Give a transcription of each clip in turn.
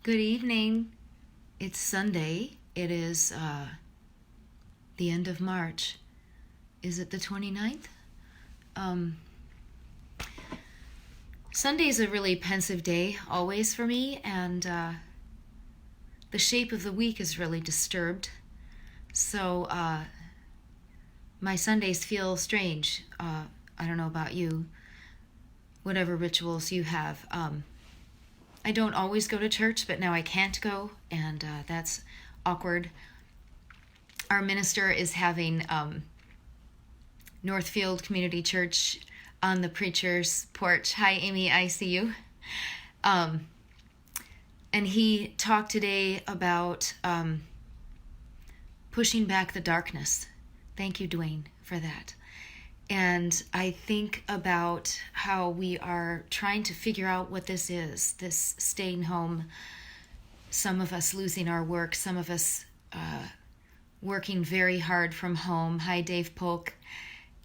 Good evening. It's Sunday. It is the end of March. Is it the 29th? Um, Sunday's a really pensive day, always for me, and the shape of the week is really disturbed. So my Sundays feel strange. I don't know about you, whatever rituals you have. I don't always go to church, but now I can't go, and that's awkward. Our minister is having Northfield Community Church on the preacher's porch. Hi, Amy, I see you. And he talked today about pushing back the darkness. Thank you, Dwayne, for that. And I think about how we are trying to figure out what this is, this staying home, some of us losing our work, some of us working very hard from home. Hi, Dave Polk.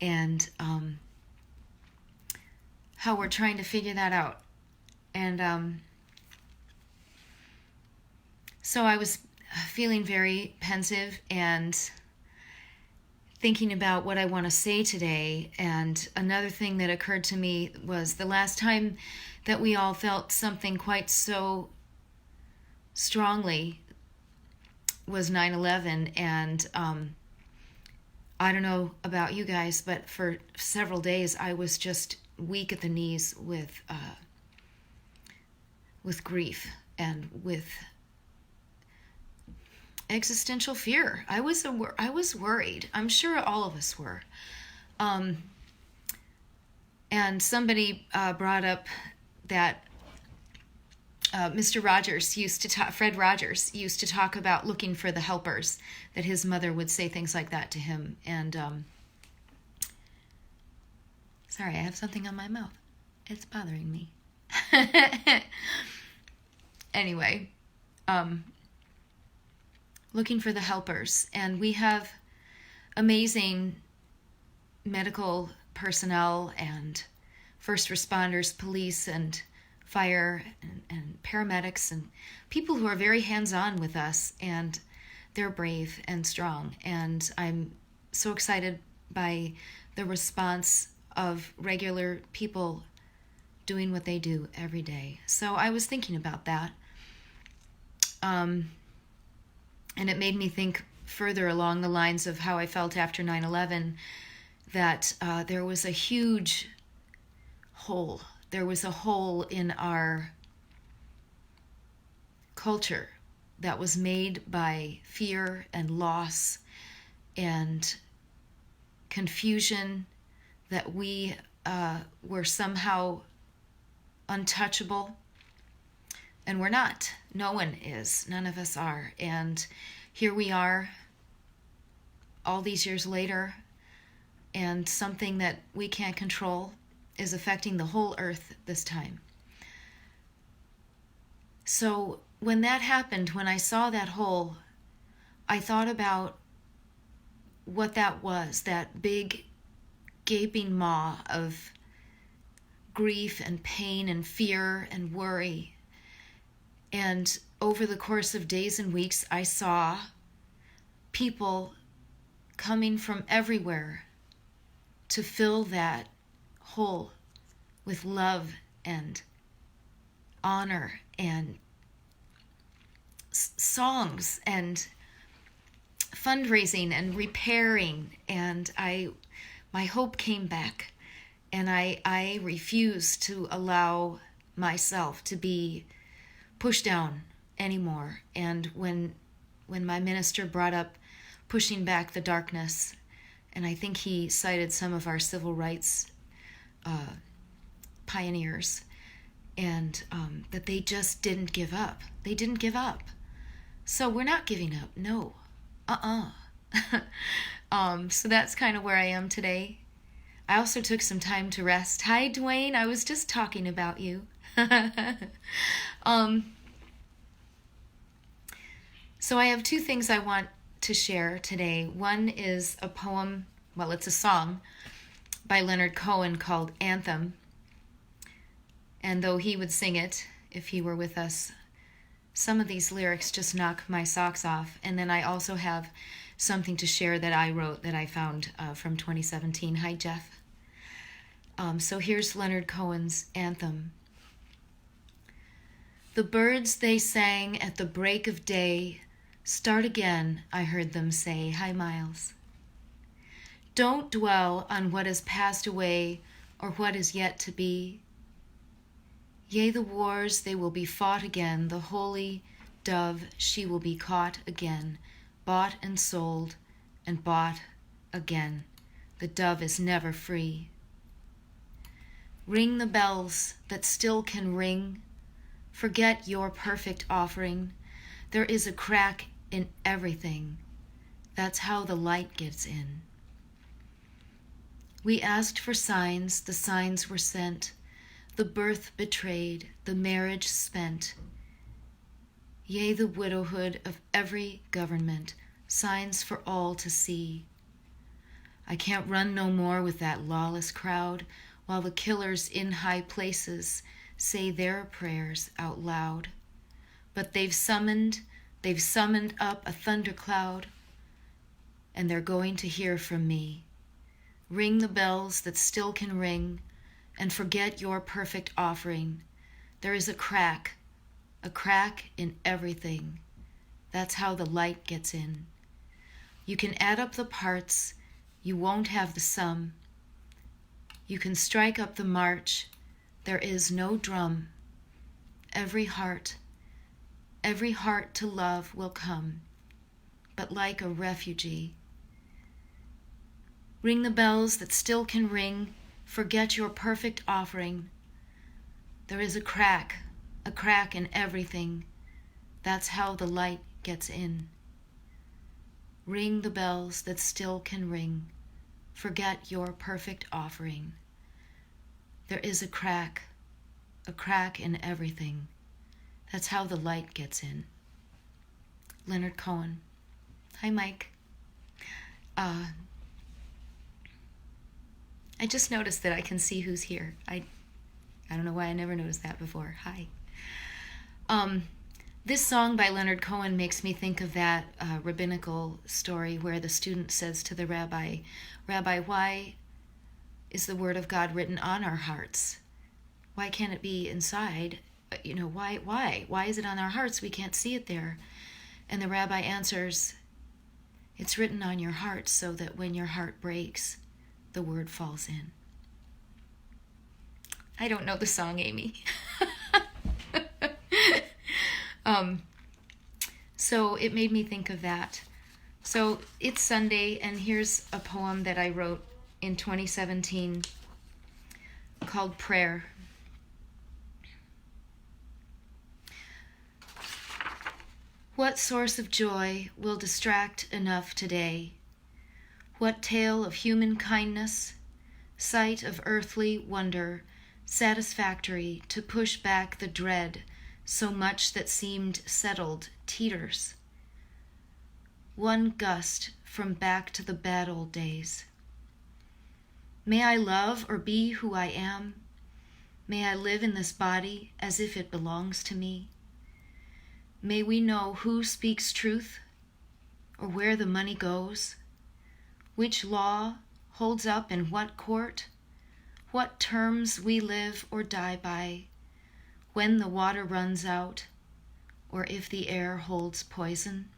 And how we're trying to figure that out. And so I was feeling very pensive and thinking about what I want to say today. And another thing that occurred to me was the last time that we all felt something quite so strongly was 9/11. And I don't know about you guys, but for several days I was just weak at the knees with grief and with existential fear. I was worried. I'm sure all of us were. And somebody brought up that Mr. Rogers used to talk. Fred Rogers used to talk about looking for the helpers. That his mother would say things like that to him. And sorry, I have something on my mouth. It's bothering me. Anyway. Looking for the helpers. And we have amazing medical personnel and first responders, police and fire and paramedics and people who are very hands-on with us, and they're brave and strong. And I'm so excited by the response of regular people doing what they do every day. So I was thinking about that. And it made me think further along the lines of how I felt after 9/11, that there was a huge hole. There was a hole in our culture that was made by fear and loss and confusion, that we were somehow untouchable. And we're not. No one is. None of us are. And here we are all these years later, and something that we can't control is affecting the whole earth this time. So when that happened, when I saw that hole, I thought about what that was, that big gaping maw of grief and pain and fear and worry. And over the course of days and weeks, I saw people coming from everywhere to fill that hole with love and honor and songs and fundraising and repairing. And my hope came back, and I refused to allow myself to be pushed down anymore. And when my minister brought up pushing back the darkness, and I think he cited some of our civil rights pioneers, and that they just didn't give up. They didn't give up. So we're not giving up. No. So that's kind of where I am today. I also took some time to rest. Hi, Dwayne. I was just talking about you. So I have two things I want to share today. One is a poem, well, it's a song by Leonard Cohen called Anthem. And though he would sing it if he were with us, Some of these lyrics just knock my socks off. And then I also have something to share that I wrote that I found from 2017. Hi, Jeff. So here's Leonard Cohen's Anthem. The birds they sang at the break of day, start again, I heard them say. Hi, Miles. Don't dwell on what has passed away or what is yet to be. Yea, the wars, they will be fought again. The holy dove, she will be caught again, bought and sold and bought again. The dove is never free. Ring the bells that still can ring. Forget your perfect offering. There is a crack in everything. That's how the light gets in. We asked for signs, the signs were sent. The birth betrayed, the marriage spent. Yea, the widowhood of every government, signs for all to see. I can't run no more with that lawless crowd, while the killers in high places say their prayers out loud. But they've summoned up a thundercloud, and they're going to hear from me. Ring the bells that still can ring, and forget your perfect offering. There is a crack in everything. That's how the light gets in. You can add up the parts, you won't have the sum. You can strike up the march, there is no drum. Every heart to love will come, but like a refugee. Ring the bells that still can ring, forget your perfect offering. There is a crack in everything. That's how the light gets in. Ring the bells that still can ring, forget your perfect offering. There is a crack in everything. That's how the light gets in. Leonard Cohen. Hi, Mike. I just noticed that I can see who's here. I don't know why I never noticed that before. Hi. This song by Leonard Cohen makes me think of that rabbinical story where the student says to the rabbi, Rabbi, why is the word of God written on our hearts? Why can't it be inside? Why is it on our hearts? We can't see it there. And the rabbi answers, it's written on your heart so that when your heart breaks, the word falls in. I don't know the song, Amy. So it made me think of that. So it's Sunday, and here's a poem that I wrote in 2017 called Prayer. What source of joy will distract enough today? What tale of human kindness, sight of earthly wonder, satisfactory to push back the dread, so much that seemed settled teeters? One gust from back to the bad old days. May I love or be who I am? May I live in this body as if it belongs to me? May we know who speaks truth or where the money goes? Which law holds up in what court? What terms we live or die by? When the water runs out, or if the air holds poison?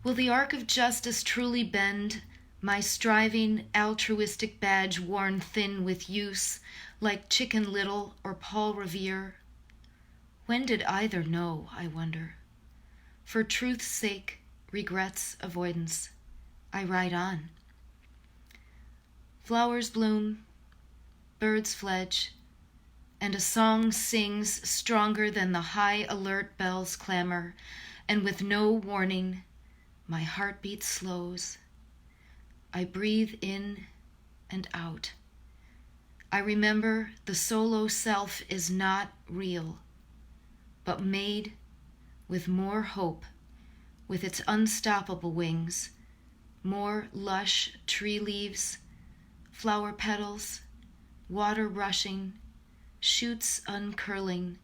Will the arc of justice truly bend, my striving altruistic badge worn thin with use, like Chicken Little or Paul Revere? When did either know, I wonder? For truth's sake, regrets, avoidance, I ride on. Flowers bloom, birds fledge, and a song sings stronger than the high alert bells clamor, and with no warning, my heartbeat slows. I breathe in and out. I remember the solo self is not real, but made with more hope, with its unstoppable wings, more lush tree leaves, flower petals, water rushing, shoots uncurling,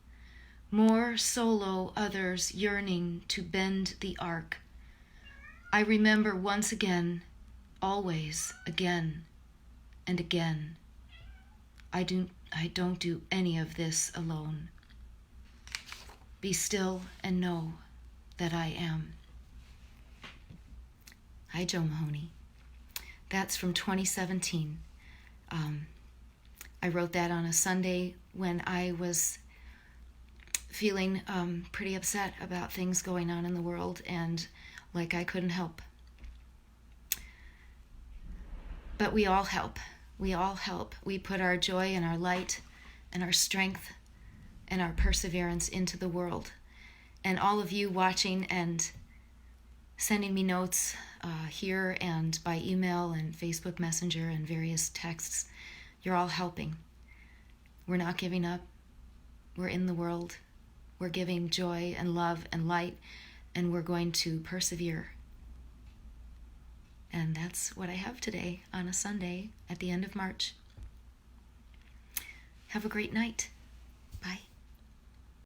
more solo others yearning to bend the arc. I remember once again, always, again and again. I don't do any of this alone. Be still and know that I am. Hi, Joe Mahoney. That's from 2017. I wrote that on a Sunday when I was feeling pretty upset about things going on in the world and like I couldn't help. But we all help. We all help. We put our joy and our light and our strength and our perseverance into the world. And all of you watching and sending me notes here and by email and Facebook Messenger and various texts, you're all helping. We're not giving up. We're in the world. We're giving joy and love and light, and we're going to persevere. And that's what I have today on a Sunday at the end of March. Have a great night. Bye.